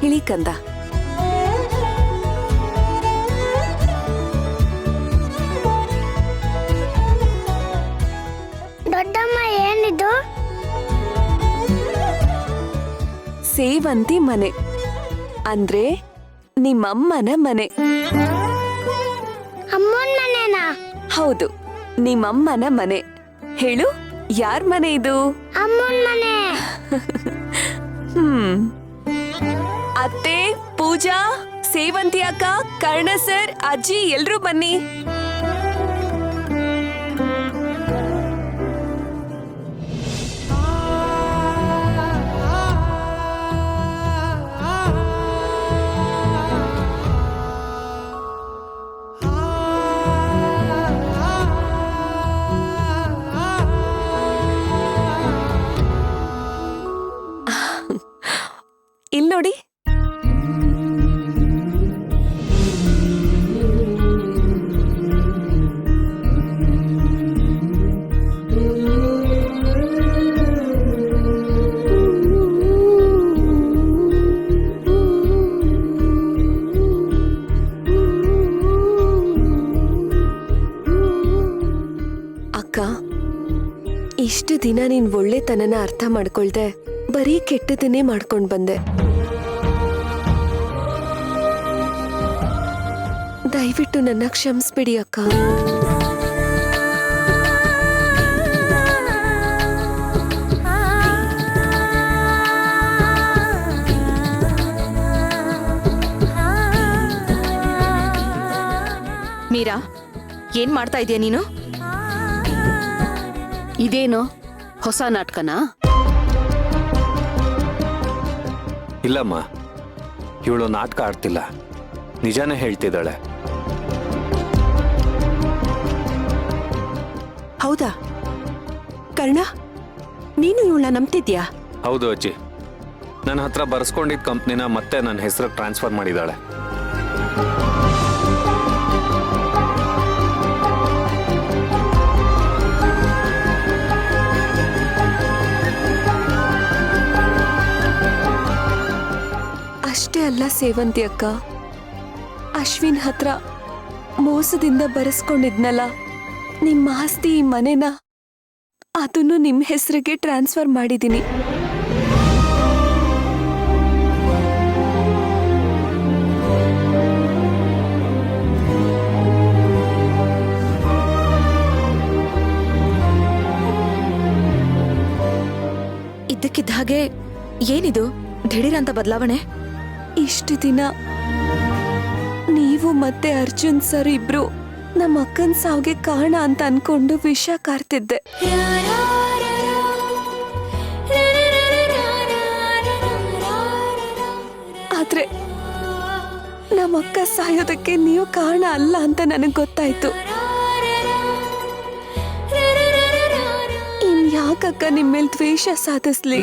ಇಳಿ ಕಂದ. ದೊಡ್ಡಮ್ಮ ಏನಿದು? ಸೇವಂತಿ ಮನೆ ಅಂದ್ರೆ ನಿಮ್ಮಮ್ಮನ ಮನೆ. ಅಮ್ಮನ ಮನೆನಾ? ಹೌದು, ನಿಮ್ಮಮ್ಮನ ಮನೆ. ಹೇಳು, ಯಾರ್ ಮನೆ ಇದು? ಅಮ್ಮನ ಮನೆ. ಅತ್ತೆ, ಪೂಜಾ, ಸೇವಂತಿ ಅಕ್ಕ, ಕರ್ಣ ಸರ್, ಅಜ್ಜಿ ಎಲ್ರೂ ಬನ್ನಿ. ಇಲ್ಲಿ ನೋಡಿ. ಅಕ್ಕ, ಇಷ್ಟು ದಿನ ನೀನ್ ಒಳ್ಳೆತನನ ಅರ್ಥ ಮಾಡ್ಕೊಳ್ದೆ ಬರೀ ಕೆಟ್ಟದನ್ನೇ ಮಾಡ್ಕೊಂಡ್ ಬಂದೆ. ದಯವಿಟ್ಟು ನನ್ನ ಕ್ಷಮಿಸ್ಬಿಡಿ ಅಕ್ಕ. ಮೀರಾ, ಏನ್ ಮಾಡ್ತಾ ಇದೀಯ ನೀನು? ಇದೇನು ಹೊಸ ನಾಟಕನಾ? ಇಲ್ಲಮ್ಮ, ಇವಳು ನಾಟಕ ಆಡ್ತಿಲ್ಲ, ನಿಜಾನೇ ಹೇಳ್ತಿದ್ದಾಳೆ. ಹೌದಾ ಕರ್ಣ, ನೀನು ಇವಳನ್ನ ನಂಬ್ತಿದ್ಯಾ? ಹೌದು ಅಜ್ಜಿ, ನನ್ನ ಹತ್ರ ಬರ್ಸ್ಕೊಂಡಿದ್ದ ಕಂಪ್ನಿನ ಮತ್ತೆ ನನ್ನ ಹೆಸರಿಗೆ ಟ್ರಾನ್ಸ್ಫರ್ ಮಾಡಿದ್ದಾಳೆ. ಅಷ್ಟೇ ಅಲ್ಲ ಸೇವಂತಿ ಅಕ್ಕ, ಅಶ್ವಿನ್ ಹತ್ರ ಮೋಸದಿಂದ ಬರೆಸ್ಕೊಂಡಿದ್ನಲ್ಲ ನಿಮ್ಮ ಆಸ್ತಿ, ಈ ಮನೆನ, ಅದನ್ನು ನಿಮ್ಮ ಹೆಸರಿಗೆ ಟ್ರಾನ್ಸ್ಫರ್ ಮಾಡಿದ್ದೀನಿ. ಇದ್ದಕ್ಕಿದ್ದ ಹಾಗೆ ಏನಿದು ದಿಢೀರಂತ ಬದಲಾವಣೆ? ಇಷ್ಟು ದಿನ ನೀವು ಮತ್ತೆ ಅರ್ಜುನ್ ಸರ್ ಇಬ್ರು ನಮ್ಮ ಅಕ್ಕನ ಸಾವಿಗೆ ಕಾರಣ ಅಂತ ಅನ್ಕೊಂಡು ವಿಷ ಕಾರ್ತಿದ್ದೆ. ಆದ್ರೆ ನಮ್ಮ ಅಕ್ಕ ಸಾಯೋದಕ್ಕೆ ನೀವು ಕಾರಣ ಅಲ್ಲ ಅಂತ ನನಗೆ ಗೊತ್ತಾಯ್ತು. ಇನ್ಯಾಕಕ್ಕ ನಿಮ್ಮ ಮೇಲೆ ದ್ವೇಷ ಸಾಧಿಸ್ಲಿ?